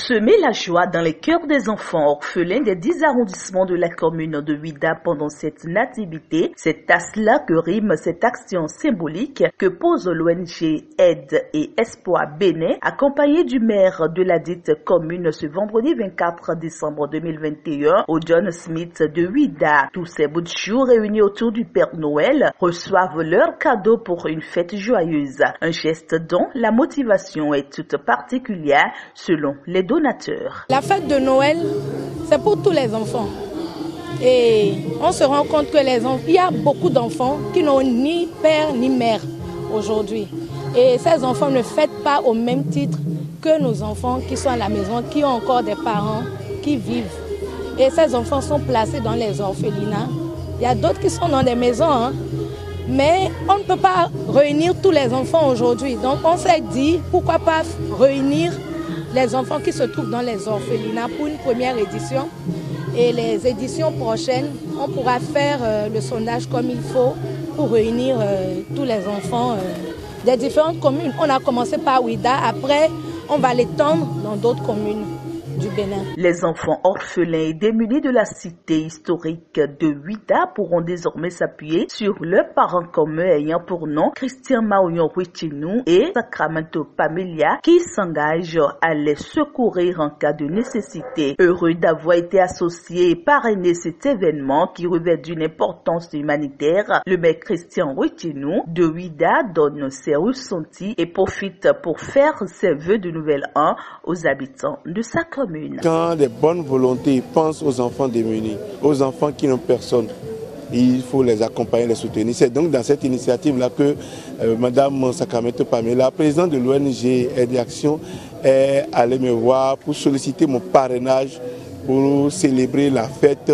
Semer la joie dans les cœurs des enfants orphelins des 10 arrondissements de la commune de Ouidah pendant cette nativité, c'est à cela que rime cette action symbolique que pose l'ONG Aide et Espoir Bénin, accompagnée du maire de la dite commune ce vendredi 24 décembre 2021 au John Smith de Ouidah. Tous ces bouts de chou réunis autour du Père Noël reçoivent leur cadeau pour une fête joyeuse. Un geste dont la motivation est toute particulière selon les donateurs. La fête de Noël, c'est pour tous les enfants. Et on se rend compte que il y a beaucoup d'enfants qui n'ont ni père ni mère aujourd'hui. Et ces enfants ne fêtent pas au même titre que nos enfants qui sont à la maison, qui ont encore des parents qui vivent. Et ces enfants sont placés dans les orphelinats. Il y a d'autres qui sont dans des maisons, mais on ne peut pas réunir tous les enfants aujourd'hui. Donc on s'est dit, pourquoi pas réunir les enfants qui se trouvent dans les orphelinats pour une première édition. Et les éditions prochaines, on pourra faire le sondage comme il faut pour réunir tous les enfants des différentes communes. On a commencé par Ouidah, après on va l'étendre dans d'autres communes du Bénin. Les enfants orphelins et démunis de la cité historique de Ouidah pourront désormais s'appuyer sur leurs parents communs ayant pour nom Christian Maouyon Wichinou et Sacramento Pamelia qui s'engagent à les secourir en cas de nécessité. Heureux d'avoir été associé et parrainé cet événement qui revêt d'une importance humanitaire, le maire Christian Wichinou de Ouidah donne ses ressentis et profite pour faire ses vœux de nouvel an aux habitants de sa commune. Quand des bonnes volontés pensent aux enfants démunis, aux enfants qui n'ont personne, il faut les accompagner, les soutenir. C'est donc dans cette initiative-là que Mme Sacramento Pamela, présidente de l'ONG Aide et Action, est allée me voir pour solliciter mon parrainage pour célébrer la fête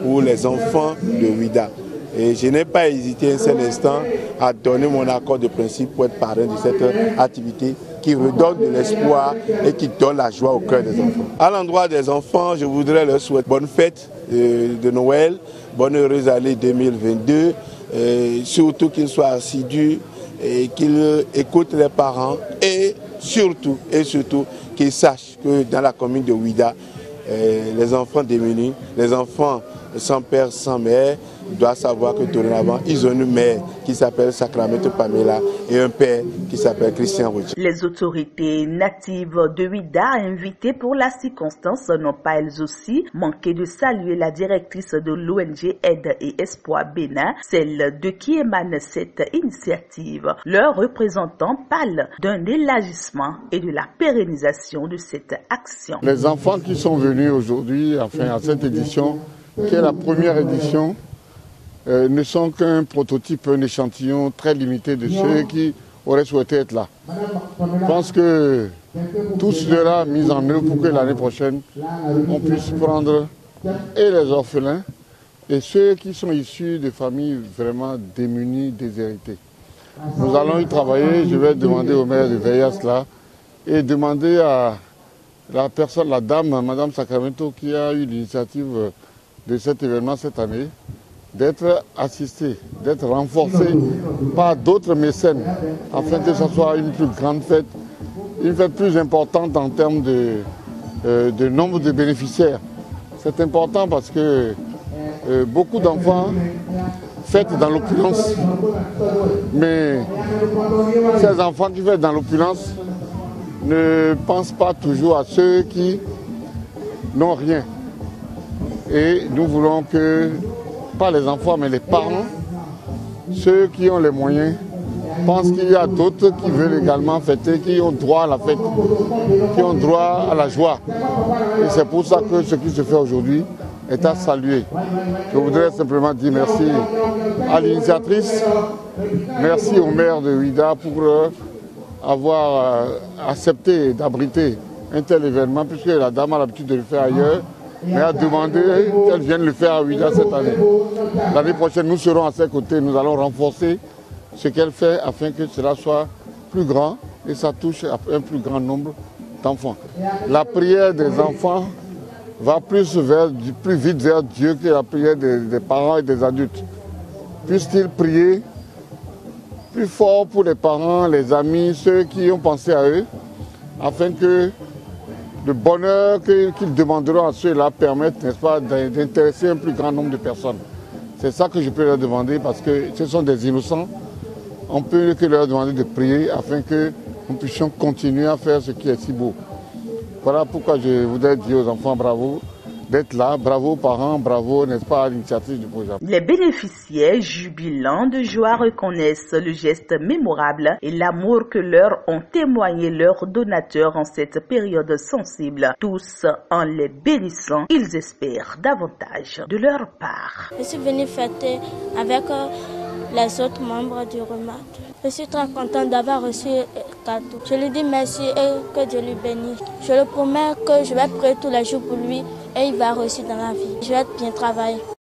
pour les enfants de Ouidah. Et je n'ai pas hésité un seul instant à donner mon accord de principe pour être parrain de cette activité qui redonne de l'espoir et qui donne la joie au cœur des enfants. À l'endroit des enfants, je voudrais leur souhaiter bonne fête de Noël, bonne heureuse année 2022, surtout qu'ils soient assidus et qu'ils écoutent les parents et surtout qu'ils sachent que dans la commune de Ouidah, les enfants démunis, les enfants sans père, sans mère, doivent savoir que dorénavant, ils ont une mère qui s'appelle Sacramento Pamela et un père qui s'appelle Christian Wichinou. Les autorités natives de Ouidah invitées pour la circonstance n'ont pas elles aussi manqué de saluer la directrice de l'ONG Aide et Espoir Bénin, celle de qui émane cette initiative. Leurs représentants parlent d'un élargissement et de la pérennisation de cette action. Les enfants qui sont venus aujourd'hui, enfin à cette édition, qui est la première édition, ne sont qu'un prototype, un échantillon très limité de ceux qui auraient souhaité être là. Je pense que tout cela mis en œuvre pour que l'année prochaine, on puisse prendre et les orphelins et ceux qui sont issus de familles vraiment démunies, déshéritées. Nous allons y travailler, je vais demander au maire de veiller à cela et demander à la personne, la dame, Mme Sacramento, qui a eu l'initiative de cet événement cette année, d'être assisté, d'être renforcé par d'autres mécènes afin que ce soit une plus grande fête, une fête plus importante en termes de nombre de bénéficiaires. C'est important parce que beaucoup d'enfants fêtent dans l'opulence, mais ces enfants qui fêtent dans l'opulence ne pensent pas toujours à ceux qui n'ont rien. Et nous voulons que, pas les enfants, mais les parents, ceux qui ont les moyens, pensent qu'il y a d'autres qui veulent également fêter, qui ont droit à la fête, qui ont droit à la joie. Et c'est pour ça que ce qui se fait aujourd'hui est à saluer. Je voudrais simplement dire merci à l'initiatrice, merci au maire de Ouidah pour avoir accepté d'abriter un tel événement, puisque la dame a l'habitude de le faire ailleurs, mais a demandé qu'elle vienne le faire à Ouidah cette année. L'année prochaine, nous serons à ses côtés, nous allons renforcer ce qu'elle fait afin que cela soit plus grand et ça touche un plus grand nombre d'enfants. La prière des enfants va plus vite vers Dieu que la prière des parents et des adultes. Puissent-ils prier plus fort pour les parents, les amis, ceux qui ont pensé à eux, afin que le bonheur qu'ils demanderont à ceux-là permettent, n'est-ce pas, d'intéresser un plus grand nombre de personnes. C'est ça que je peux leur demander parce que ce sont des innocents. On peut que leur demander de prier afin que nous puissions continuer à faire ce qui est si beau. Voilà pourquoi je voudrais dire aux enfants bravo d'être là, bravo aux parents, bravo, n'est-ce pas, à l'initiative du projet. Les bénéficiaires jubilants de joie reconnaissent le geste mémorable et l'amour que leur ont témoigné leurs donateurs en cette période sensible. Tous en les bénissant, ils espèrent davantage de leur part. Je suis venue fêter avec les autres membres du REMAD. Je suis très contente d'avoir reçu un cadeau. Je lui dis merci et que Dieu lui bénisse. Je lui promets que je vais prier tous les jours pour lui et il va réussir dans la vie. Je vais bien travailler.